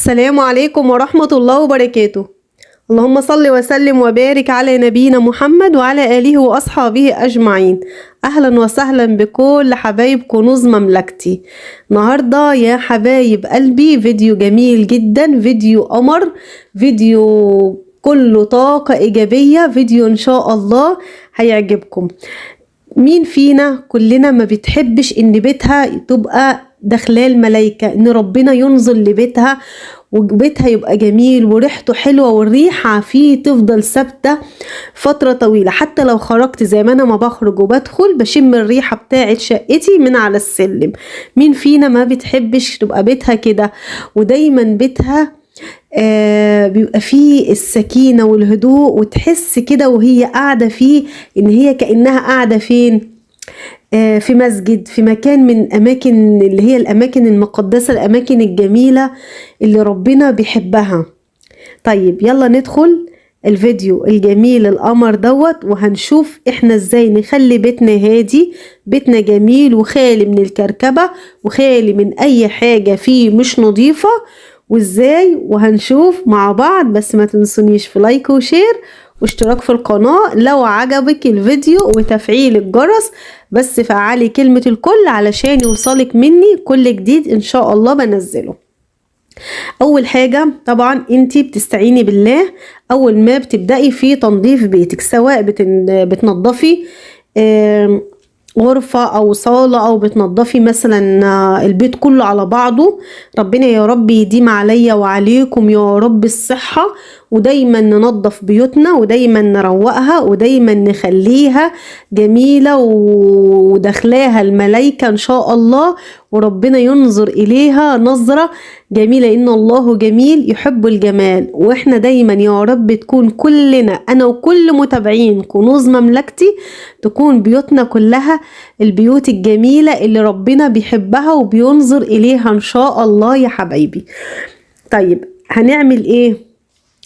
السلام عليكم ورحمة الله وبركاته. اللهم صل وسلم وبارك على نبينا محمد وعلى آله وأصحابه أجمعين. أهلا وسهلا بكل حبايب كنوز مملكتي. النهاردة يا حبايب قلبي فيديو جميل جدا، فيديو قمر، فيديو كله طاقة إيجابية، فيديو إن شاء الله هيعجبكم. مين فينا كلنا ما بتحبش إن بيتها تبقى داخلاه الملايكة، إن ربنا ينزل لبيتها وبيتها يبقى جميل وريحته حلوة والريحة فيه تفضل ثابتة فترة طويلة. حتى لو خرجت زي ما أنا ما بخرج وبدخل بشم الريحة بتاعت شقتي من على السلم. مين فينا ما بتحبش تبقى بيتها كده؟ ودايما بيتها بيبقى فيه السكينة والهدوء، وتحس كده وهي قاعدة فيه إن هي كأنها قاعدة فين؟ في مسجد، في مكان من أماكن اللي هي الأماكن المقدسة، الأماكن الجميلة اللي ربنا بيحبها. طيب يلا ندخل الفيديو الجميل القمر دوت، وهنشوف احنا ازاي نخلي بيتنا هادي، بيتنا جميل وخالي من الكركبة وخالي من اي حاجة فيه مش نظيفة، وازاي وهنشوف مع بعض. بس ما تنسونيش في لايك وشير واشتراك في القناة لو عجبك الفيديو، وتفعيل الجرس. بس فعلي كلمة الكل علشان يوصلك مني كل جديد ان شاء الله بنزله. اول حاجة طبعا انتي بتستعيني بالله اول ما بتبدأي في تنظيف بيتك، سواء بتنظفي غرفة او صالة، او بتنظفي مثلا البيت كله على بعضه. ربنا يا رب يديم عليا وعليكم يا رب الصحة، ودايما ننظف بيوتنا ودايما نروقها ودايما نخليها جميلة ودخلاها الملايكة ان شاء الله، وربنا ينظر اليها نظرة جميلة. ان الله جميل يحب الجمال. واحنا دايما يا رب تكون كلنا، انا وكل متابعين كنوز مملكتي، تكون بيوتنا كلها البيوت الجميلة اللي ربنا بيحبها وبينظر اليها ان شاء الله يا حبايبي. طيب هنعمل ايه؟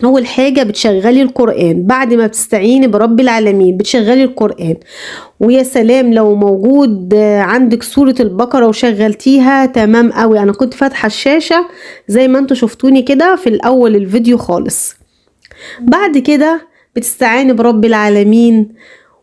اول حاجة بتشغلي القرآن بعد ما بتستعيني برب العالمين، بتشغلي القرآن. ويا سلام لو موجود عندك سورة البقرة وشغلتيها تمام قوي. انا كنت فاتحة الشاشة زي ما انتوا شفتوني كده في الاول الفيديو خالص. بعد كده بتستعيني برب العالمين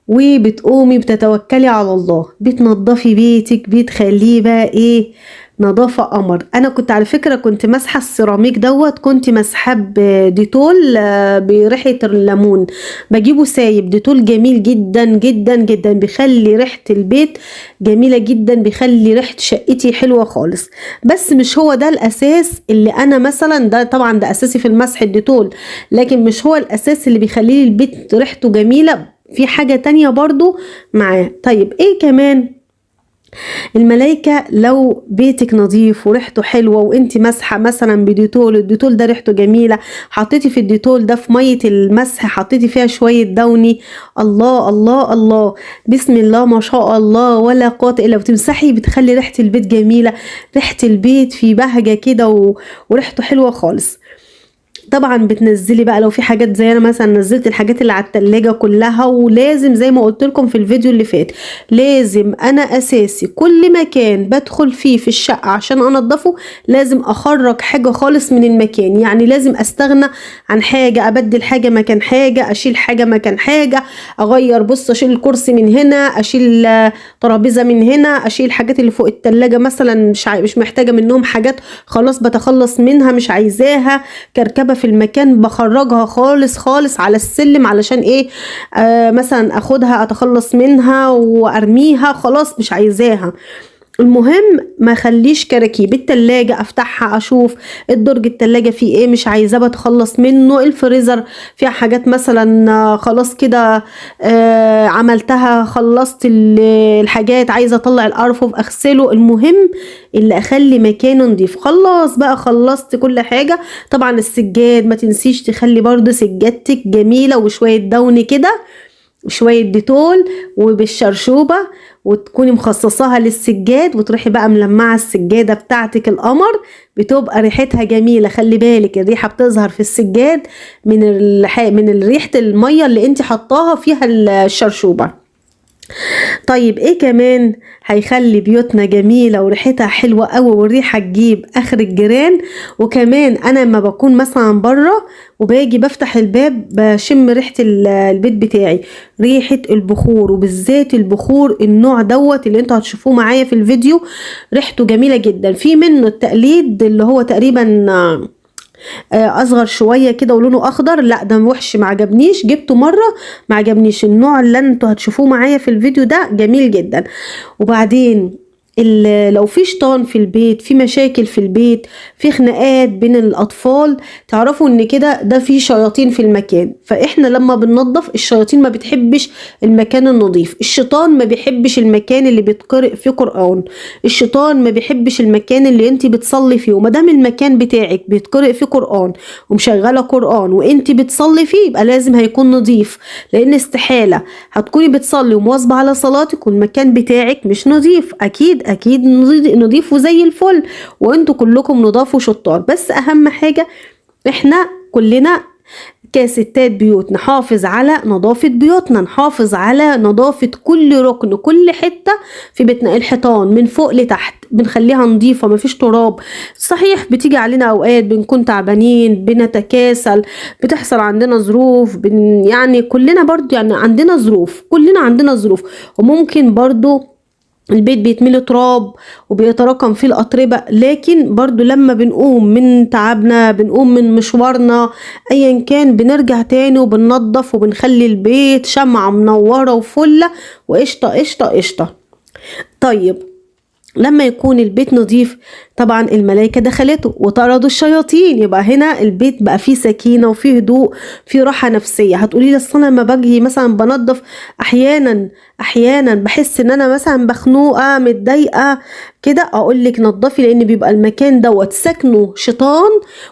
وبتقومي بتتوكلي على الله، بتنضفي بيتك، بتخليه بقى ايه، نظافة قمر. انا كنت على فكرة كنت مسحة السيراميك دوت، كنت مسحة بديتول بريحة الليمون، بجيبه سايب. ديتول جميل جدا جدا جدا، بيخلي ريحة البيت جميلة جدا، بيخلي ريحة شقتي حلوة خالص. بس مش هو ده الاساس اللي انا مثلا، ده طبعا ده اساسي في المسح الديتول، لكن مش هو الاساس اللي بيخلي البيت ريحته جميلة، في حاجة تانية برضو معاه. طيب ايه كمان؟ الملايكة لو بيتك نظيف وريحته حلوة وانت مسحة مثلا بديتول، الديتول ده ريحته جميلة، حطيتي في الديتول ده في مية المسح حطيتي فيها شوية دوني، الله الله الله، بسم الله ما شاء الله ولا قوة الا، بتمسحي بتخلي ريحة البيت جميلة، ريحة البيت في بهجة كده وريحته حلوة خالص. طبعا بتنزلي بقى لو في حاجات، زي انا مثلا نزلت الحاجات اللي على التلاجة كلها. ولازم زي ما قلت لكم في الفيديو اللي فات، لازم انا اساسي كل مكان بدخل فيه في الشقة عشان انضفه لازم اخرج حاجة خالص من المكان. يعني لازم استغنى عن حاجة، ابدل حاجة مكان حاجة، اشيل حاجة مكان حاجة، اغير، بص اشيل الكرسي من هنا، اشيل ترابيزة من هنا، اشيل الحاجات اللي فوق التلاجة مثلا مش محتاجة منهم حاجات، خلاص بتخلص منها مش عايزاها. كركبة في المكان بخرجها خالص خالص على السلم، علشان ايه؟ مثلا اخدها اتخلص منها وارميها، خلاص مش عايزاها. المهم ما خليش كراكيب التلاجة افتحها اشوف الدرج التلاجة فيه ايه مش عايزاه بتخلص منه. الفريزر فيها حاجات مثلا خلاص كده عملتها، خلصت الحاجات، عايزة اطلع الارفف اغسله. المهم اللي اخلي مكانه نضيف. خلاص بقى خلصت كل حاجة. طبعا السجاد ما تنسيش تخلي برضو سجادتك جميلة وشوية دون كده وشوية ديتول وبالشرشوبة، وتكوني مخصصاها للسجاد، وتروحي بقى ملمعة السجادة بتاعتك القمر، بتبقى ريحتها جميلة. خلي بالك الريحة بتظهر في السجاد من ريحة المية اللي انت حطاها فيها الشرشوبة. طيب ايه كمان هيخلي بيوتنا جميلة وريحتها حلوة قوي والريحة تجيب اخر الجيران؟ وكمان انا لما بكون مثلا بره وباجي بفتح الباب بشم ريحة البيت بتاعي، ريحة البخور، وبالذات البخور النوع دوت اللي انتوا هتشوفوه معايا في الفيديو، ريحته جميلة جدا. في منه التقليد اللي هو تقريبا اصغر شويه كده ولونه اخضر، لا ده وحش ما عجبنيش، جبته مره ما عجبنيش. النوع اللي انتوا هتشوفوه معايا في الفيديو ده جميل جدا. وبعدين لو في شيطان في البيت، في مشاكل في البيت، في خناقات بين الاطفال، تعرفوا ان كده ده في شياطين في المكان. فاحنا لما بننظف، الشياطين ما بتحبش المكان النظيف، الشيطان ما بيحبش المكان اللي بيتقرأ فيه قرآن، الشيطان ما بيحبش المكان اللي انت بتصلي فيه. وما دام المكان بتاعك بيتقرأ فيه قرآن ومشغله قرآن وانت بتصلي فيه، يبقى لازم هيكون نظيف، لان استحالة هتكوني بتصلي ومواظبة على صلاتك والمكان بتاعك مش نظيف. اكيد نضيف وزي الفل، وانتوا كلكم نضاف وشطار. بس اهم حاجة احنا كلنا كستات بيوت نحافظ على نظافة بيوتنا، نحافظ على نظافة كل ركن، كل حتة في بيتنا. الحيطان من فوق لتحت بنخليها نظيفة، مفيش تراب. صحيح بتيجي علينا اوقات بنكون تعبانين، بنتكاسل، بتحصل عندنا ظروف، يعني كلنا برضو يعني عندنا ظروف، كلنا عندنا ظروف، وممكن برضو البيت بيتملي تراب وبيتراكم فيه الأتربة. لكن برضو لما بنقوم من تعبنا، بنقوم من مشوارنا ايا كان، بنرجع تاني وبننظف وبنخلي البيت شمعة منورة وفلة وقشطة قشطة قشطة. طيب لما يكون البيت نظيف، طبعا الملائكة دخلته وطردوا الشياطين، يبقى هنا البيت بقى فيه سكينة وفيه هدوء، فيه راحة نفسية. هتقولي لي اصل انا لما باجي مثلا بنظف احيانا بحس ان انا مثلا بخنوقة متضايقة كده. اقول لك نظفي، لان بيبقى المكان دوت سكنه شيطان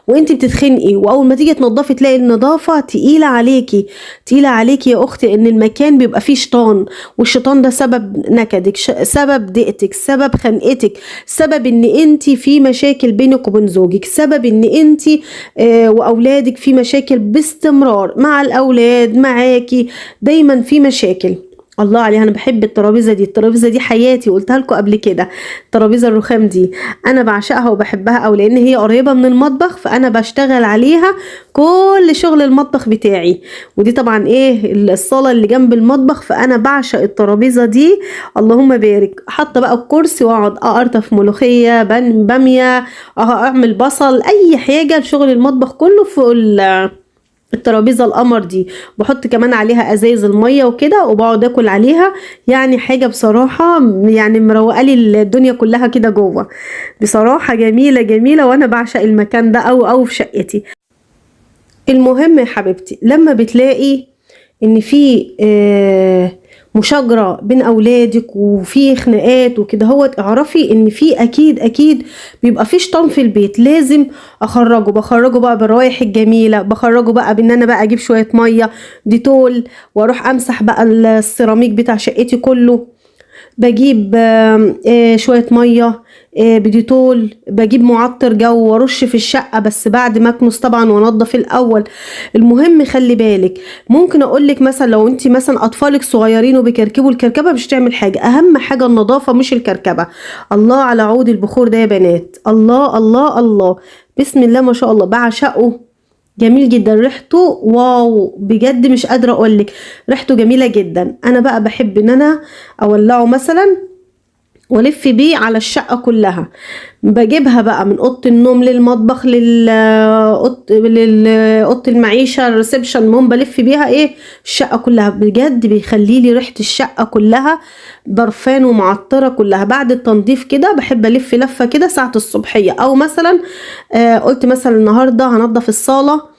وانت بتتخنقي، واول ما تيجي تنظفي تلاقي النظافة تقيلة عليكي، تقيلة عليكي يا اختي، ان المكان بيبقى فيه شيطان، والشيطان ده سبب نكدك، سبب ضيقتك، سبب خنقتك، سبب ان انت في مشاكل بينك وبين زوجك، سبب ان انت واولادك في مشاكل باستمرار، مع الاولاد معاكي دايما في مشاكل. الله عليها، انا بحب الترابيزه دي، الترابيزه دي حياتي، قلتها لكم قبل كده. الترابيزه الرخام دي انا بعشقها وبحبها، او لان هي قريبه من المطبخ فانا بشتغل عليها كل شغل المطبخ بتاعي. ودي طبعا ايه الصاله اللي جنب المطبخ، فانا بعشق الترابيزه دي. اللهم بارك، حاطه بقى الكرسي واقعد اقرطف ملوخيه، باميه، اعمل بصل، اي حاجه لشغل المطبخ كله فوق الترابيزه القمر دي. بحط كمان عليها ازايز الميه وكده وبقعد اكل عليها. يعني حاجه بصراحه يعني مروقه لي الدنيا كلها كده جوه، بصراحه جميله جميله، وانا بعشق المكان ده او في شقتي. المهم يا حبيبتي، لما بتلاقي ان في مشاجرة بين اولادك وفي خناقات وكده، هو اعرفي ان في اكيد بيبقى في شيطان في البيت، لازم اخرجه. بخرجه بقى بالروايح الجميلة، بخرجه بقى بان انا بقى اجيب شوية مية ديتول واروح امسح بقى السيراميك بتاع شقتي كله، بجيب شوية مية بديتول، بجيب معطر جو وارش في الشقة، بس بعد ما اكنس طبعا وانضف الاول. المهم خلي بالك، ممكن اقولك مثلا لو انت مثلا اطفالك صغيرين وبيكركبوا الكركبة مش تعمل حاجة، اهم حاجة النظافة مش الكركبة. الله على عود البخور ده يا بنات، الله الله الله، بسم الله ما شاء الله، بعشقه، جميل جدا، ريحته واو بجد، مش قادرة اقولك ريحته جميلة جدا. انا بقى بحب ان انا اولعه مثلا والف بيه على الشقة كلها، بجيبها بقى من اوضه النوم للمطبخ اوضه المعيشه الريسبشن، المهم بلف بيها ايه الشقه كلها، بجد بيخلي لي ريحه الشقه كلها برفان ومعطره كلها. بعد التنظيف كده بحب الف لفه كده ساعه الصبحيه، او مثلا قلت مثلا النهارده هنضف الصاله،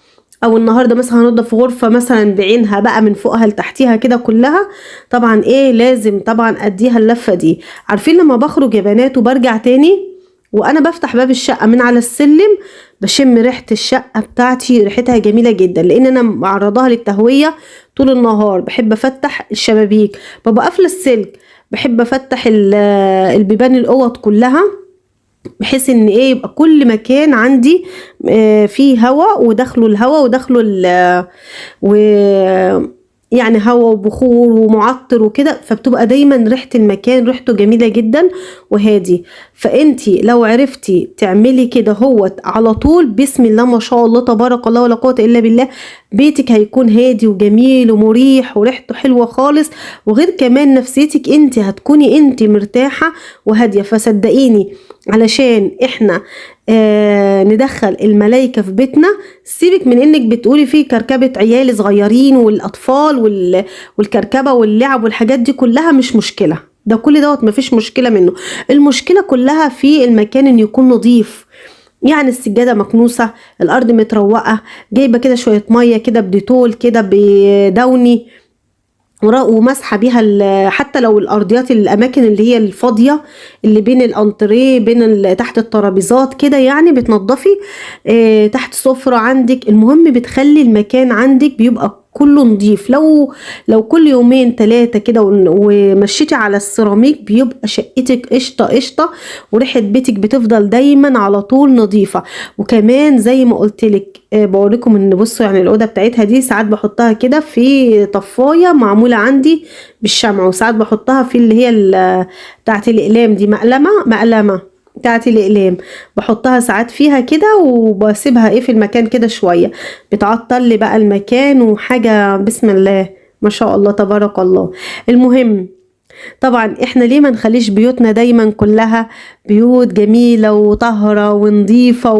او النهارده مثلا هنضف غرفه مثلا بعينها بقى من فوقها لتحتيها كده كلها، طبعا ايه لازم طبعا اديها اللفه دي. عارفين لما بخرج يا بنات وبرجع تاني وانا بفتح باب الشقه من على السلم، بشم ريحه الشقه بتاعتي، ريحتها جميله جدا، لان انا معرضاها للتهويه طول النهار. بحب افتح الشبابيك، ببقى قافله السلك، بحب افتح البيبان الاوض كلها، بحيث ان ايه يبقى كل مكان عندي فيه هواء ودخله الهواء ودخله و يعني هوا وبخور ومعطر وكده، فبتبقى دايما ريحة المكان ريحته جميلة جدا وهادي. فانتي لو عرفتي تعملي كده هو على طول، بسم الله ما شاء الله تبارك الله ولا قوة الا بالله، بيتك هيكون هادي وجميل ومريح وريحته حلوة خالص. وغير كمان نفسيتك انتي هتكوني انتي مرتاحة وهادية. فصدقيني علشان احنا ندخل الملايكة في بيتنا، سيبك من انك بتقولي فيه كركبة عيال صغيرين والاطفال والكركبة واللعب والحاجات دي كلها، مش مشكلة، ده كل دوت مفيش مشكلة منه. المشكلة كلها في المكان ان يكون نظيف، يعني السجادة مكنوسة، الارض متروقة، جايبة كده شوية مية كده بديتول كده بدوني، ومسحه بيها حتى لو الارضيات الاماكن اللي هي الفاضيه اللي بين الانتريه بين تحت الترابيزات كده، يعني بتنضفي تحت سفرة عندك. المهم بتخلي المكان عندك بيبقى كله نضيف. لو كل يومين 3 كده ومشيتي على السيراميك، بيبقى شقتك قشطه قشطه، وريحه بيتك بتفضل دايما على طول نظيفه. وكمان زي ما قلت لك بوريكم ان بصوا يعني الاوضه بتاعتها دي ساعات بحطها كده في طفايه معموله عندي بالشمع، وساعات بحطها في اللي هي بتاعت الاقلام دي، مقلمه بتاعت الاقلام، بحطها ساعات فيها كده وبسيبها في المكان كده شويه، بتعطل لي بقى المكان وحاجه بسم الله ما شاء الله تبارك الله. المهم طبعا احنا ليه ما نخليش بيوتنا دايما كلها بيوت جميلة وطهرة ونظيفة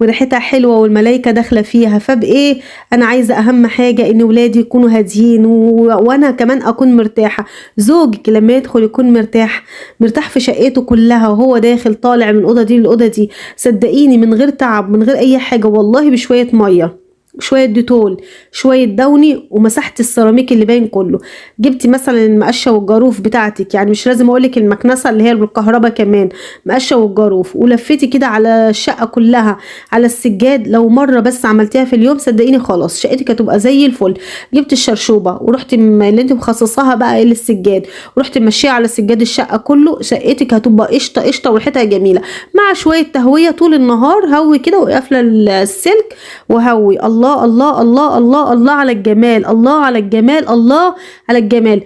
وريحتها حلوة والملايكة داخلة فيها. فبايه انا عايزة اهم حاجة ان ولادي يكونوا هاديين وانا كمان اكون مرتاحة. زوجك لما يدخل يكون مرتاح في شقته كلها، وهو داخل طالع من الأوضة دي للأوضة دي، صدقيني من غير تعب من غير اي حاجة، والله بشوية مية شوية ديتول شوية دوني ومسحت السيراميك اللي باين كله، جبتي مثلا المقشة والجاروف بتاعتك، يعني مش لازم اقولك المكنسة اللي هي بالكهرباء، كمان مقشة والجاروف، ولفيتي كده على الشقة كلها على السجاد. لو مرة بس عملتيها في اليوم صدقيني خلاص شقتك هتبقى زي الفل. جبت الشرشوبة ورحت اللي انت مخصصاها بقى للسجاد، ورحت ماشية على سجاد الشقة كله، شقتك هتبقى قشطة قشطة وريحتها جميلة، مع شوية تهوية طول النهار. هوي كده وقافلة السلك وهوي. الله الله الله الله الله على الجمال، الله على الجمال، الله على الجمال.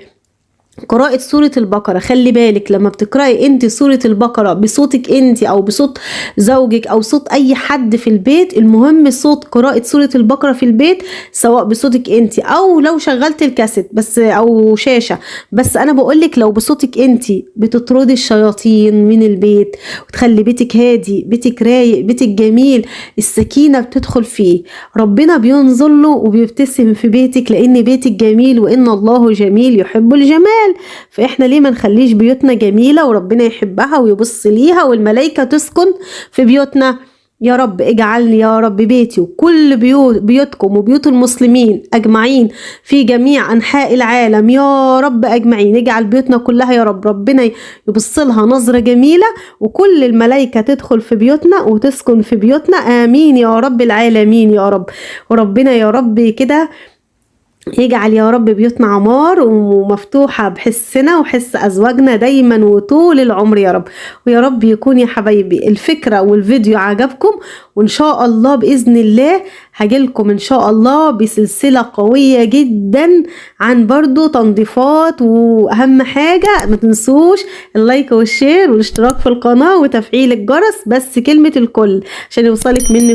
قراءة سورة البقرة، خلي بالك لما بتقرأي انت سورة البقرة بصوتك انت او بصوت زوجك او صوت اي حد في البيت، المهم صوت قراءة سورة البقرة في البيت سواء بصوتك انت او لو شغلت الكاسيت بس او شاشة، بس انا بقولك لو بصوتك انت بتطردي الشياطين من البيت وتخلي بيتك هادي، بيتك رايق، بيتك جميل، السكينة بتدخل فيه، ربنا بينظر له وبيبتسم في بيتك لان بيتك جميل، وان الله جميل يحب الجمال. فاحنا ليه ما نخليش بيوتنا جميلة وربنا يحبها ويبص ليها والملائكة تسكن في بيوتنا؟ يا رب اجعلني يا رب بيتي وكل بيوتكم وبيوت المسلمين أجمعين في جميع أنحاء العالم يا رب أجمعين، اجعل بيوتنا كلها يا رب ربنا يبص لها نظرة جميلة، وكل الملائكة تدخل في بيوتنا وتسكن في بيوتنا، آمين يا رب العالمين يا رب. وربنا يا رب كده يجعل يا رب بيوتنا عمار ومفتوحة بحسنا وحس أزواجنا دايما وطول العمر يا رب. ويا رب يكون يا حبايبي الفكرة والفيديو عجبكم، وإن شاء الله بإذن الله هجيلكم إن شاء الله بسلسلة قوية جدا عن برضو تنظيفات. وأهم حاجة ما تنسوش اللايك والشير والاشتراك في القناة وتفعيل الجرس، بس كلمة الكل عشان يوصلك مني